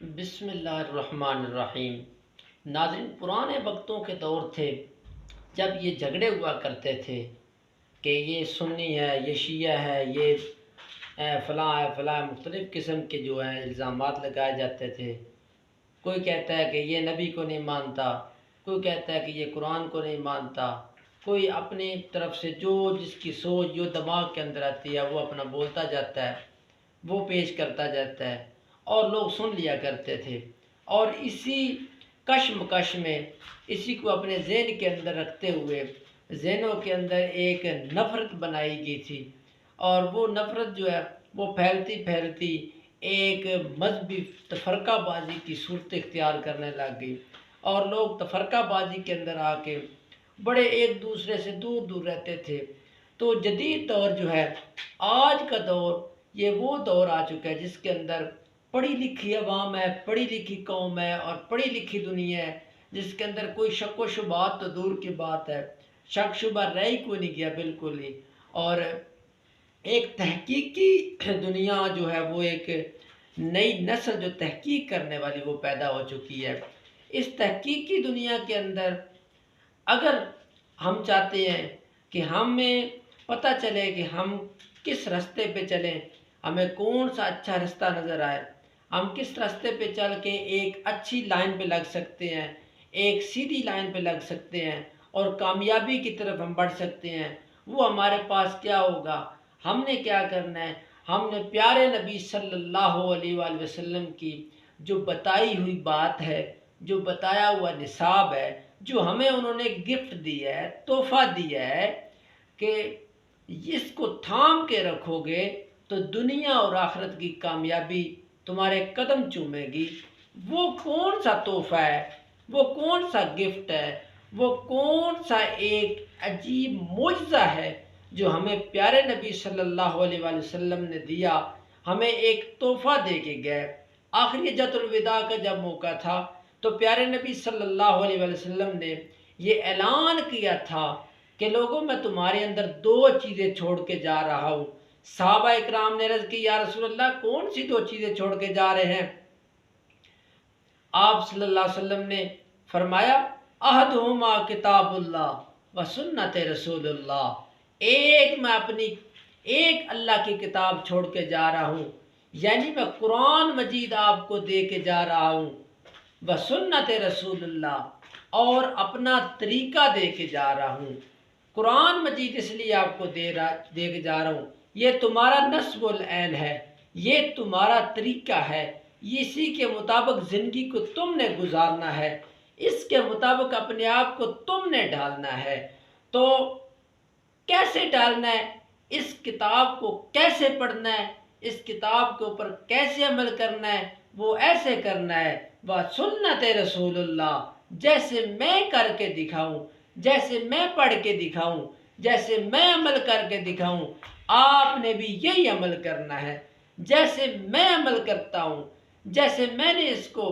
بسم اللہ الرحمن الرحیم۔ ناظرین، پرانے وقتوں کے دور تھے جب یہ جھگڑے ہوا کرتے تھے کہ یہ سنی ہے، یہ شیعہ ہے، یہ فلاں ہے، فلاں مختلف قسم کے جو ہیں الزامات لگائے جاتے تھے۔ کوئی کہتا ہے کہ یہ نبی کو نہیں مانتا، کوئی کہتا ہے کہ یہ قرآن کو نہیں مانتا، کوئی اپنی طرف سے جو جس کی سوچ جو دماغ کے اندر آتی ہے وہ اپنا بولتا جاتا ہے، وہ پیش کرتا جاتا ہے اور لوگ سن لیا کرتے تھے۔ اور اسی کشمکش میں اسی کو اپنے ذہن کے اندر رکھتے ہوئے ذہنوں کے اندر ایک نفرت بنائی گئی تھی، اور وہ نفرت جو ہے وہ پھیلتی پھیلتی ایک مذہبی تفرقہ بازی کی صورت اختیار کرنے لگ گئی، اور لوگ تفرقہ بازی کے اندر آ کے بڑے ایک دوسرے سے دور دور رہتے تھے۔ تو جدید دور جو ہے، آج کا دور، یہ وہ دور آ چکا ہے جس کے اندر پڑھی لکھی عوام ہے، پڑھی لکھی قوم ہے اور پڑھی لکھی دنیا ہے، جس کے اندر کوئی شک و شبہات تو دور کی بات ہے، شک شبہ رہ ہی کوئی نہیں گیا بالکل ہی۔ اور ایک تحقیقی دنیا جو ہے وہ ایک نئی نسل جو تحقیق کرنے والی وہ پیدا ہو چکی ہے۔ اس تحقیقی دنیا کے اندر اگر ہم چاہتے ہیں کہ ہمیں پتہ چلے کہ ہم کس راستے پہ چلیں، ہمیں کون سا اچھا راستہ نظر آئے، ہم کس راستے پہ چل کے ایک اچھی لائن پہ لگ سکتے ہیں، ایک سیدھی لائن پہ لگ سکتے ہیں اور کامیابی کی طرف ہم بڑھ سکتے ہیں، وہ ہمارے پاس کیا ہوگا، ہم نے کیا کرنا ہے؟ ہم نے پیارے نبی صلی اللہ علیہ وآلہ وسلم کی جو بتائی ہوئی بات ہے، جو بتایا ہوا نصاب ہے، جو ہمیں انہوں نے گفٹ دیا ہے، تحفہ دیا ہے کہ اس کو تھام کے رکھو گے تو دنیا اور آخرت کی کامیابی تمہارے قدم چومے گی۔ وہ کون سا تحفہ ہے، وہ کون سا گفٹ ہے، وہ کون سا ایک عجیب معجزہ ہے جو ہمیں پیارے نبی صلی اللہ علیہ وآلہ وسلم نے دیا، ہمیں ایک تحفہ دے کے گئے۔ آخری حجۃ الوداع کا جب موقع تھا تو پیارے نبی صلی اللہ علیہ وآلہ وسلم نے یہ اعلان کیا تھا کہ لوگوں، میں تمہارے اندر دو چیزیں چھوڑ کے جا رہا ہوں۔ صحابہ اکرام نے عرض کی، یا رسول اللہ کون سی دو چیزیں چھوڑ کے جا رہے ہیں؟ آپ صلی اللہ علیہ وسلم نے فرمایا، احدہما کتاب اللہ و سنت رسول اللہ، ایک اللہ کی کتاب چھوڑ کے جا رہا ہوں، یعنی میں قرآن مجید آپ کو دے کے جا رہا ہوں، و سنت رسول اللہ، اور اپنا طریقہ دے کے جا رہا ہوں۔ قرآن مجید اس لیے آپ کو دے کے جا رہا ہوں، یہ تمہارا نصب العین ہے، یہ تمہارا طریقہ ہے، اسی کے مطابق زندگی کو تم نے گزارنا ہے، اس کے مطابق اپنے آپ کو تم نے ڈھالنا ہے۔ تو کیسے ڈالنا ہے؟ اس کتاب کو کیسے پڑھنا ہے؟ اس کتاب کے اوپر کیسے عمل کرنا ہے؟ وہ ایسے کرنا ہے وہ سنت رسول اللہ، جیسے میں کر کے دکھاؤں، جیسے میں پڑھ کے دکھاؤں، جیسے میں عمل کر کے دکھاؤں، آپ نے بھی یہی عمل کرنا ہے۔ جیسے میں عمل کرتا ہوں، جیسے میں نے اس کو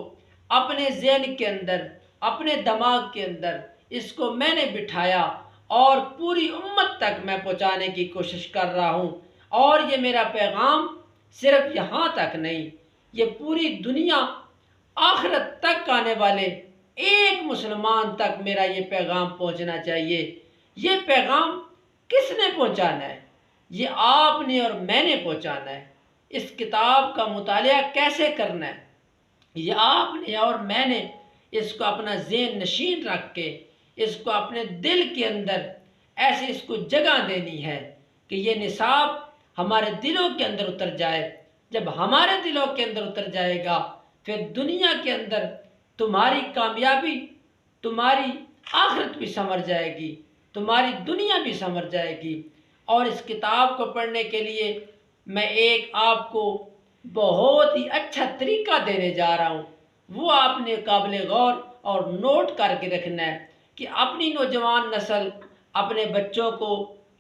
اپنے ذہن کے اندر، اپنے دماغ کے اندر اس کو میں نے بٹھایا اور پوری امت تک میں پہنچانے کی کوشش کر رہا ہوں، اور یہ میرا پیغام صرف یہاں تک نہیں، یہ پوری دنیا آخرت تک آنے والے ایک مسلمان تک میرا یہ پیغام پہنچنا چاہیے۔ یہ پیغام کس نے پہنچانا ہے؟ یہ آپ نے اور میں نے پہنچانا ہے۔ اس کتاب کا مطالعہ کیسے کرنا ہے؟ یہ آپ نے اور میں نے اس کو اپنا ذہن نشین رکھ کے، اس کو اپنے دل کے اندر ایسے اس کو جگہ دینی ہے کہ یہ نصاب ہمارے دلوں کے اندر اتر جائے۔ جب ہمارے دلوں کے اندر اتر جائے گا، پھر دنیا کے اندر تمہاری کامیابی، تمہاری آخرت بھی سنور جائے گی، تمہاری دنیا بھی سنور جائے گی۔ اور اس کتاب کو پڑھنے کے لیے میں ایک آپ کو بہت ہی اچھا طریقہ دینے جا رہا ہوں، وہ آپ نے قابل غور اور نوٹ کر کے رکھنا ہے کہ اپنی نوجوان نسل، اپنے بچوں کو،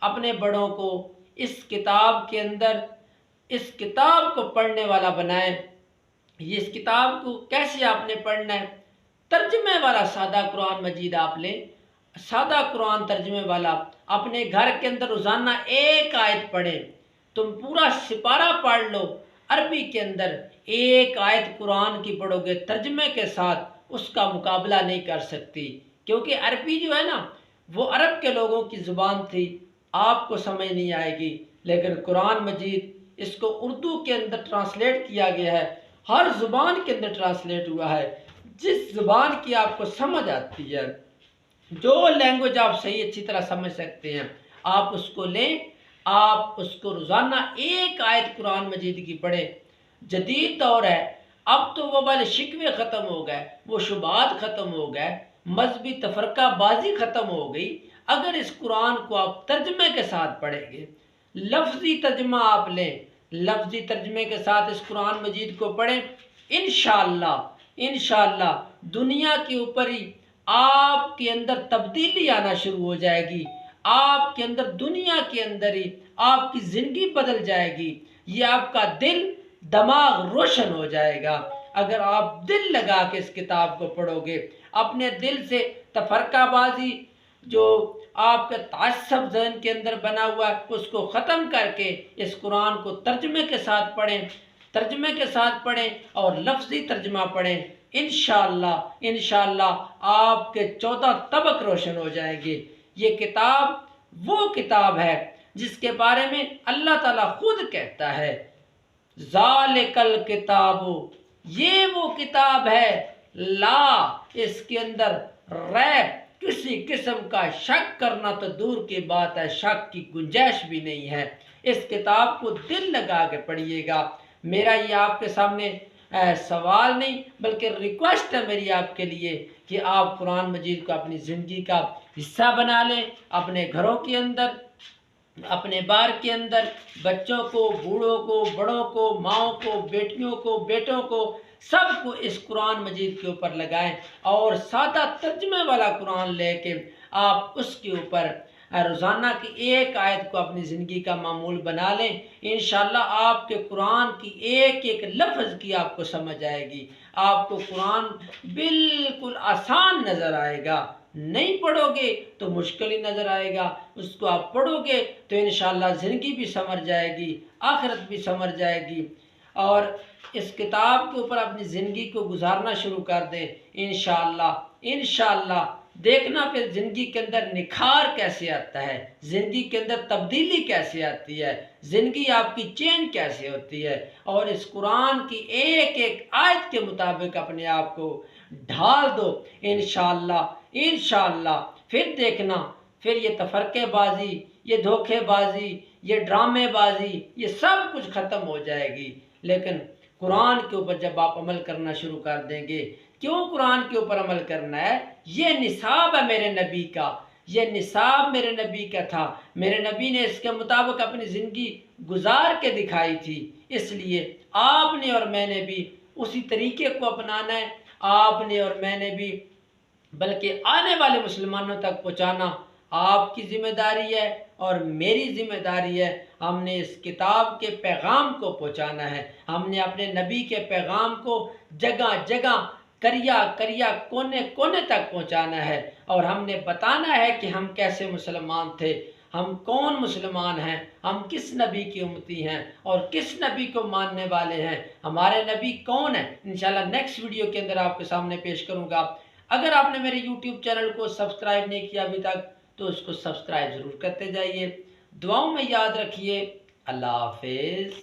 اپنے بڑوں کو اس کتاب کے اندر اس کتاب کو پڑھنے والا بنائیں۔ یہ اس کتاب کو کیسے آپ نے پڑھنا ہے؟ ترجمے والا سادہ قرآن مجید آپ لیں، سادہ قرآن ترجمے والا اپنے گھر کے اندر روزانہ ایک آیت پڑھیں۔ تم پورا سپارہ پڑھ لو عربی کے اندر، ایک آیت قرآن کی پڑھو گے ترجمے کے ساتھ اس کا مقابلہ نہیں کر سکتی، کیونکہ عربی جو ہے نا وہ عرب کے لوگوں کی زبان تھی، آپ کو سمجھ نہیں آئے گی، لیکن قرآن مجید اس کو اردو کے اندر ٹرانسلیٹ کیا گیا ہے، ہر زبان کے اندر ٹرانسلیٹ ہوا ہے، جس زبان کی آپ کو سمجھ آتی ہے، جو لینگویج آپ صحیح اچھی طرح سمجھ سکتے ہیں آپ اس کو لیں، آپ اس کو روزانہ ایک آیت قرآن مجید کی پڑھیں۔ جدید دور ہے، اب تو وہ والے شکوے ختم ہو گئے، وہ شبہات ختم ہو گئے، مذہبی تفرقہ بازی ختم ہو گئی۔ اگر اس قرآن کو آپ ترجمے کے ساتھ پڑھیں گے، لفظی ترجمہ آپ لیں، لفظی ترجمے کے ساتھ اس قرآن مجید کو پڑھیں، انشاءاللہ دنیا کے اوپر ہی آپ کے اندر تبدیلی آنا شروع ہو جائے گی، آپ کے اندر دنیا کے اندر ہی آپ کی زندگی بدل جائے گی، یہ آپ کا دل دماغ روشن ہو جائے گا۔ اگر آپ دل لگا کے اس کتاب کو پڑھو گے، اپنے دل سے تفرقہ بازی جو آپ کے تعصب ذہن کے اندر بنا ہوا ہے اس کو ختم کر کے اس قرآن کو ترجمے کے ساتھ پڑھیں اور لفظی ترجمہ پڑھیں، انشاءاللہ آپ کے 14 طبق روشن ہو جائیں گے۔ یہ کتاب وہ کتاب ہے جس کے بارے میں اللہ تعالیٰ خود کہتا ہے، ذالک الکتاب، یہ وہ کتاب ہے، لا اس کے اندر ریب، کسی قسم کا شک کرنا تو دور کی بات ہے، شک کی گنجائش بھی نہیں ہے۔ اس کتاب کو دل لگا کے پڑھیے گا۔ میرا یہ آپ کے سامنے سوال نہیں بلکہ ریکویسٹ ہے میری آپ کے لیے کہ آپ قرآن مجید کو اپنی زندگی کا حصہ بنا لیں، اپنے گھروں کے اندر، اپنے بار کے اندر، بچوں کو، بوڑھوں کو، بڑوں کو، ماؤں کو، بیٹیوں کو، بیٹوں کو، سب کو اس قرآن مجید کے اوپر لگائیں اور سادہ ترجمے والا قرآن لے کے آپ اس کے اوپر روزانہ کی ایک آیت کو اپنی زندگی کا معمول بنا لیں۔ انشاءاللہ آپ کے قرآن کی ایک ایک لفظ کی آپ کو سمجھ آئے گی، آپ کو قرآن بالکل آسان نظر آئے گا۔ نہیں پڑھو گے تو مشکل ہی نظر آئے گا، اس کو آپ پڑھو گے تو انشاءاللہ زندگی بھی سمجھ جائے گی، آخرت بھی سمجھ جائے گی، اور اس کتاب کے اوپر اپنی زندگی کو گزارنا شروع کر دیں۔ انشاءاللہ دیکھنا پھر زندگی کے اندر نکھار کیسے آتا ہے، زندگی کے اندر تبدیلی کیسے آتی ہے، زندگی آپ کی چینج کیسے ہوتی ہے، اور اس قرآن کی ایک ایک آیت کے مطابق اپنے آپ کو ڈھال دو۔ انشاءاللہ پھر دیکھنا، پھر یہ تفرقے بازی، یہ دھوکے بازی، یہ ڈرامے بازی، یہ سب کچھ ختم ہو جائے گی۔ لیکن قرآن کے اوپر جب آپ عمل کرنا شروع کر دیں گے، کیوں قرآن کے اوپر عمل کرنا ہے؟ یہ نصاب ہے میرے نبی کا، یہ نصاب میرے نبی کا تھا، میرے نبی نے اس کے مطابق اپنی زندگی گزار کے دکھائی تھی، اس لیے آپ نے اور میں نے بھی اسی طریقے کو اپنانا ہے، آپ نے اور میں نے بھی، بلکہ آنے والے مسلمانوں تک پہنچانا آپ کی ذمہ داری ہے اور میری ذمہ داری ہے۔ ہم نے اس کتاب کے پیغام کو پہنچانا ہے، ہم نے اپنے نبی کے پیغام کو جگہ جگہ، کریا کونے کونے تک پہنچانا ہے، اور ہم نے بتانا ہے کہ ہم کیسے مسلمان تھے، ہم کون مسلمان ہیں، ہم کس نبی کی امتی ہیں اور کس نبی کو ماننے والے ہیں، ہمارے نبی کون ہیں۔ انشاءاللہ نیکسٹ ویڈیو کے اندر آپ کے سامنے پیش کروں گا۔ اگر آپ نے میرے یوٹیوب چینل کو سبسکرائب نہیں کیا ابھی تک تو اس کو سبسکرائب ضرور کرتے جائیے۔ دعاؤں میں یاد رکھیے۔ اللہ حافظ۔